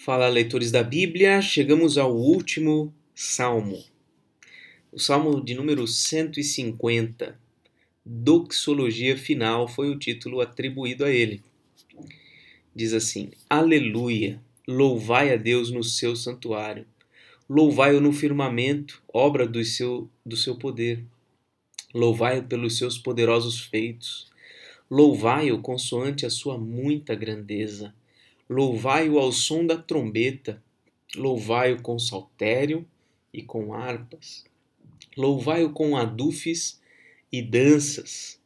Fala, leitores da Bíblia, chegamos ao último salmo, o salmo de número 150. Doxologia final foi o título atribuído a ele. Diz assim: Aleluia, louvai a Deus no seu santuário, louvai-o no firmamento, obra do seu poder, louvai-o pelos seus poderosos feitos, louvai-o consoante a sua muita grandeza, louvai-o ao som da trombeta, louvai-o com saltério e com harpas, louvai-o com adufes e danças,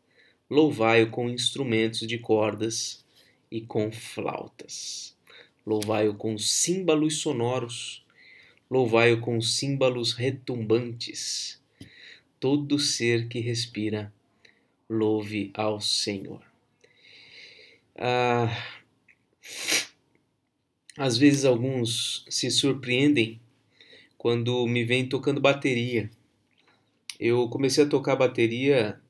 louvai-o com instrumentos de cordas e com flautas, louvai-o com símbolos sonoros, louvai-o com símbolos retumbantes. Todo ser que respira, louve ao Senhor. Às vezes alguns se surpreendem quando me veem tocando bateria. Eu comecei a tocar bateria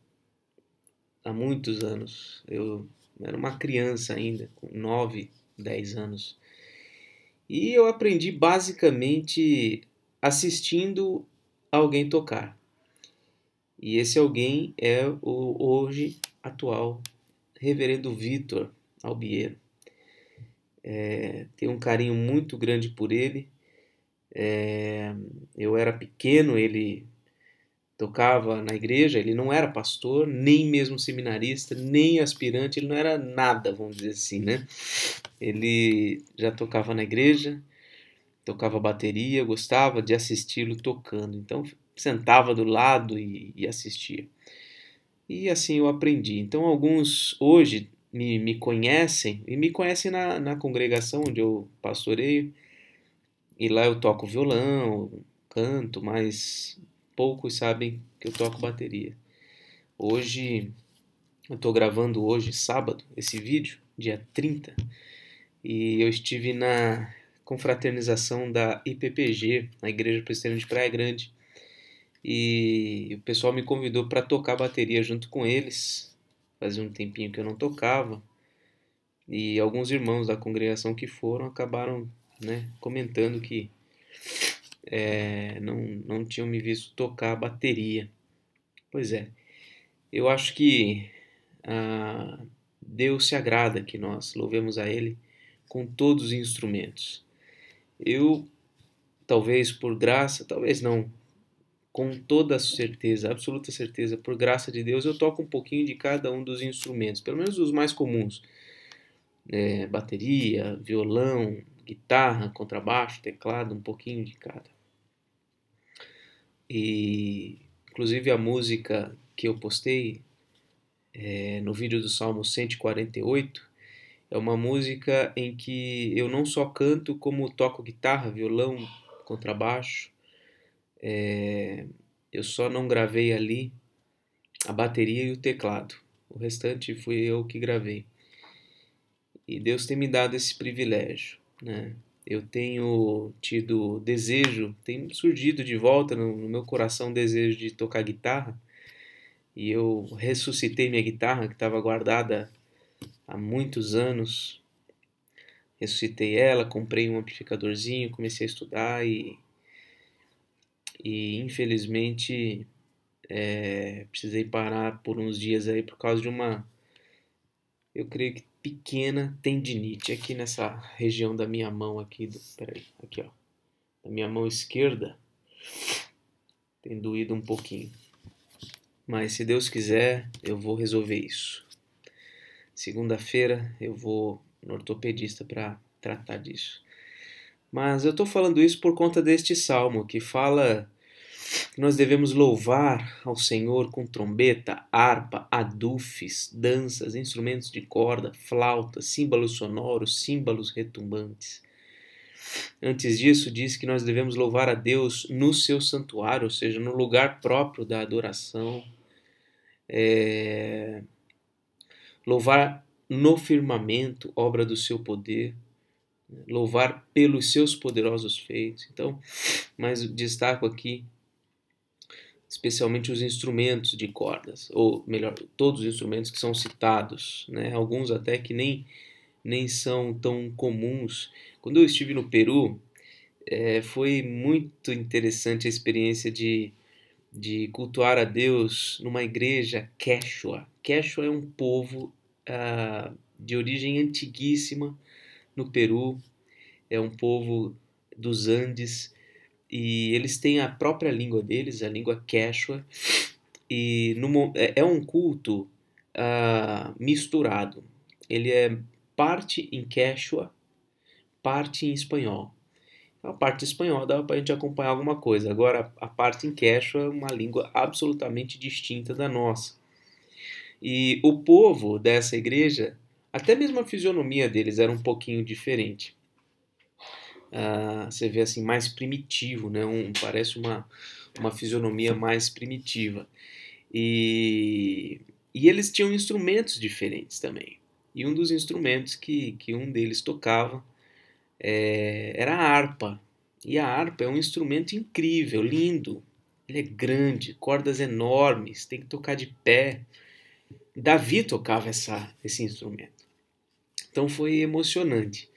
há muitos anos. Eu era uma criança ainda, com 9, 10 anos. E eu aprendi basicamente assistindo alguém tocar. E esse alguém é o hoje atual Reverendo Vitor Albiero. Tenho um carinho muito grande por ele. Eu era pequeno, ele tocava na igreja, ele não era pastor, nem mesmo seminarista, nem aspirante, ele não era nada, vamos dizer assim, né? Ele já tocava na igreja, tocava bateria, gostava de assisti-lo tocando, então sentava do lado e assistia. E assim eu aprendi. Então alguns hoje me conhecem, e me conhecem na congregação onde eu pastoreio, e lá eu toco violão, canto, mas poucos sabem que eu toco bateria. Hoje, eu estou gravando hoje, sábado, esse vídeo, dia 30, e eu estive na confraternização da IPPG, na Igreja Presbiteriana de Praia Grande, e o pessoal me convidou para tocar bateria junto com eles. Fazia um tempinho que eu não tocava, e alguns irmãos da congregação que foram acabaram, né, comentando que não tinham me visto tocar bateria. Pois é, eu acho que Deus se agrada que nós louvemos a Ele com todos os instrumentos. Eu, talvez por graça, talvez não, com toda certeza, absoluta certeza, por graça de Deus, eu toco um pouquinho de cada um dos instrumentos, pelo menos os mais comuns. Bateria, violão, guitarra, contrabaixo, teclado, um pouquinho de cada. E, inclusive, a música que eu postei no vídeo do Salmo 148 é uma música em que eu não só canto, como toco guitarra, violão, contrabaixo. Eu só não gravei ali a bateria e o teclado. O restante fui eu que gravei. E Deus tem me dado esse privilégio, né? Eu tenho tido desejo, tem surgido de volta no meu coração desejo de tocar guitarra. E eu ressuscitei minha guitarra, que estava guardada há muitos anos. Ressuscitei ela, comprei um amplificadorzinho, comecei a estudar e infelizmente precisei parar por uns dias aí por causa de uma, eu creio que pequena tendinite aqui nessa região da minha mão aqui, peraí, aqui ó, da minha mão esquerda, tem doído um pouquinho. Mas se Deus quiser, eu vou resolver isso. Segunda-feira eu vou no ortopedista para tratar disso. Mas eu estou falando isso por conta deste salmo que fala que nós devemos louvar ao Senhor com trombeta, harpa, adufes, danças, instrumentos de corda, flautas, símbolos sonoros, símbolos retumbantes. Antes disso, diz que nós devemos louvar a Deus no seu santuário, ou seja, no lugar próprio da adoração. Louvar no firmamento, obra do seu poder. Louvar pelos seus poderosos feitos. Então, mas destaco aqui especialmente os instrumentos de cordas, ou melhor, todos os instrumentos que são citados, né? Alguns até que nem nem são tão comuns. Quando eu estive no Peru, foi muito interessante a experiência de cultuar a Deus numa igreja Quechua. Quechua é um povo de origem antiguíssima no Peru, é um povo dos Andes, e eles têm a própria língua deles, a língua Quechua, e é um culto misturado. Ele é parte em Quechua, parte em espanhol. A parte espanhola dava para a gente acompanhar alguma coisa. Agora, a parte em quechua é uma língua absolutamente distinta da nossa. E o povo dessa igreja, até mesmo a fisionomia deles era um pouquinho diferente. Você vê assim, mais primitivo, né? Parece uma fisionomia mais primitiva. E eles tinham instrumentos diferentes também. E um dos instrumentos que um deles tocava era a harpa. E a harpa é um instrumento incrível, lindo. Ele é grande, cordas enormes, tem que tocar de pé. Davi tocava esse instrumento. Então foi emocionante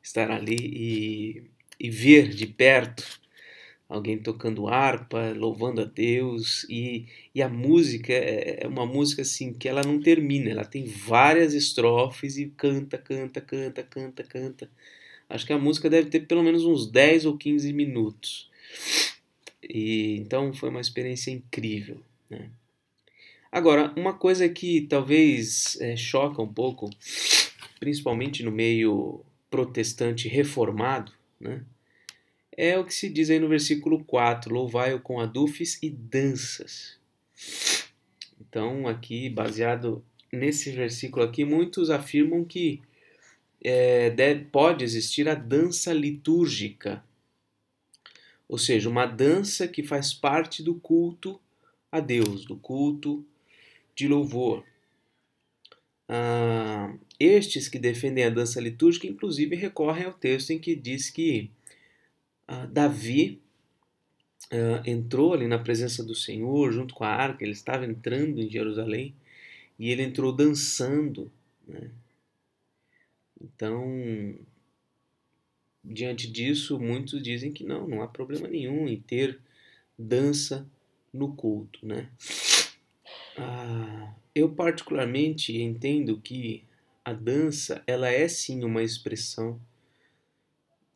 estar ali e ver de perto alguém tocando harpa, louvando a Deus. E a música é uma música assim que ela não termina, ela tem várias estrofes e canta, canta, canta, canta, canta. Acho que a música deve ter pelo menos uns 10 ou 15 minutos. E então foi uma experiência incrível, né? Agora, uma coisa que talvez choca um pouco, principalmente no meio protestante reformado, né, é o que se diz aí no versículo 4, louvai-o com adufes e danças. Então, aqui, baseado nesse versículo aqui, muitos afirmam que pode existir a dança litúrgica, ou seja, uma dança que faz parte do culto a Deus, do culto de louvor. Estes que defendem a dança litúrgica, inclusive, recorrem ao texto em que diz que Davi entrou ali na presença do Senhor junto com a arca, ele estava entrando em Jerusalém e ele entrou dançando, né? Então, diante disso, muitos dizem que não há problema nenhum em ter dança no culto, né? Eu particularmente entendo que a dança, ela é sim uma expressão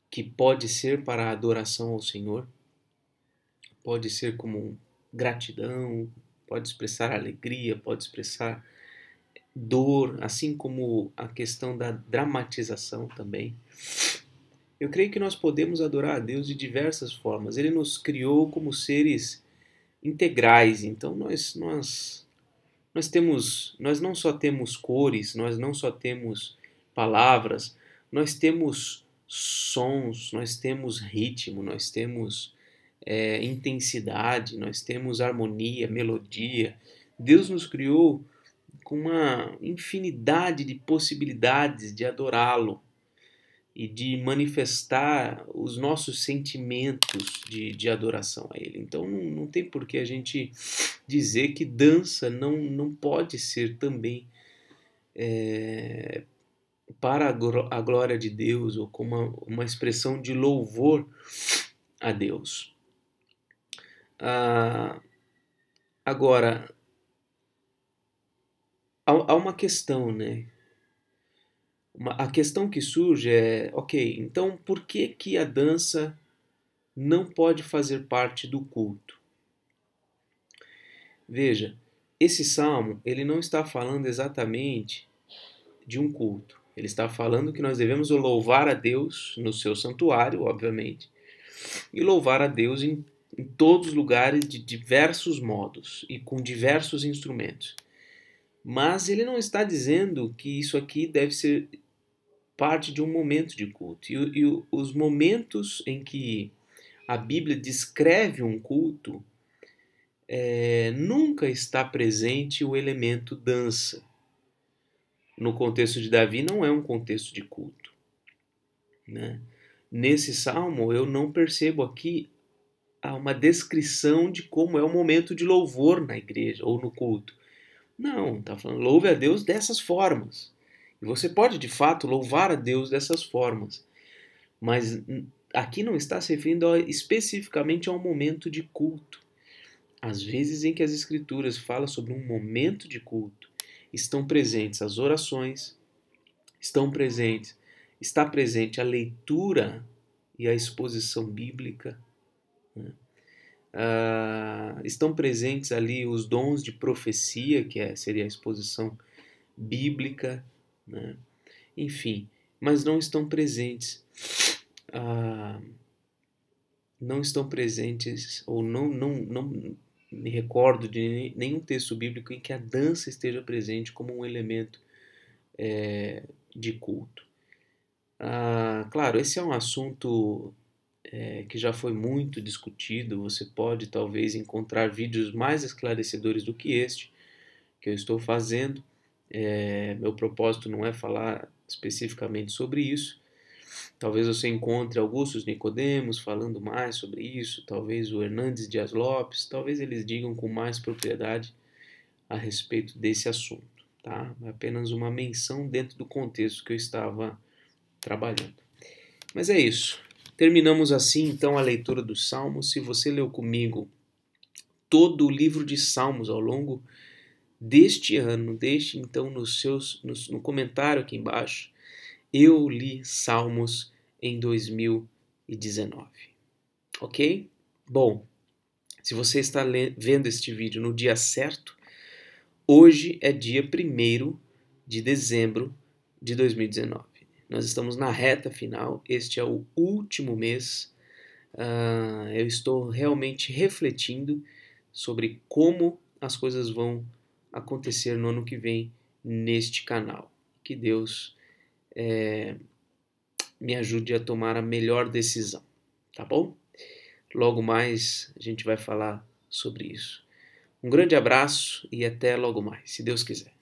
que pode ser para a adoração ao Senhor, pode ser como gratidão, pode expressar alegria, pode expressar dor, assim como a questão da dramatização também. Eu creio que nós podemos adorar a Deus de diversas formas. Ele nos criou como seres integrais, então nós não só temos cores, nós não só temos palavras, nós temos sons, nós temos ritmo, nós temos intensidade, nós temos harmonia, melodia. Deus nos criou com uma infinidade de possibilidades de adorá-lo e de manifestar os nossos sentimentos de adoração a Ele. Então não tem por que a gente dizer que dança não pode ser também para a glória de Deus ou como uma expressão de louvor a Deus. Agora, há uma questão, né? A questão que surge é, ok, então por que a dança não pode fazer parte do culto? Veja, esse salmo, ele não está falando exatamente de um culto. Ele está falando que nós devemos louvar a Deus no seu santuário, obviamente, e louvar a Deus em todos os lugares de diversos modos e com diversos instrumentos. Mas ele não está dizendo que isso aqui deve ser parte de um momento de culto. E os momentos em que a Bíblia descreve um culto, nunca está presente o elemento dança. No contexto de Davi, não é um contexto de culto, né? Nesse salmo, eu não percebo aqui uma descrição de como é o momento de louvor na igreja ou no culto. Não, está falando louve a Deus dessas formas. E você pode, de fato, louvar a Deus dessas formas, mas aqui não está se referindo especificamente a um momento de culto. Às vezes em que as Escrituras falam sobre um momento de culto, estão presentes as orações, está presente a leitura e a exposição bíblica, né? Estão presentes ali os dons de profecia, seria a exposição bíblica, né? Enfim, mas não estão presentes, ou não me recordo de nenhum texto bíblico em que a dança esteja presente como um elemento de culto. Claro, esse é um assunto que já foi muito discutido. Você pode talvez encontrar vídeos mais esclarecedores do que este que eu estou fazendo. Meu propósito não é falar especificamente sobre isso. Talvez você encontre Augusto Nicodemos falando mais sobre isso, talvez o Hernandes Dias Lopes, talvez eles digam com mais propriedade a respeito desse assunto, tá? É apenas uma menção dentro do contexto que eu estava trabalhando. Mas é isso. Terminamos assim então a leitura dos Salmos. Se você leu comigo todo o livro de Salmos ao longo deste ano, deixe então no comentário aqui embaixo. Eu li Salmos em 2019, ok? Bom, se você está vendo este vídeo no dia certo, hoje é dia 1º de dezembro de 2019. Nós estamos na reta final, este é o último mês. Eu estou realmente refletindo sobre como as coisas vão acontecer no ano que vem neste canal. Que Deus me ajude a tomar a melhor decisão, tá bom? Logo mais a gente vai falar sobre isso. Um grande abraço e até logo mais, se Deus quiser.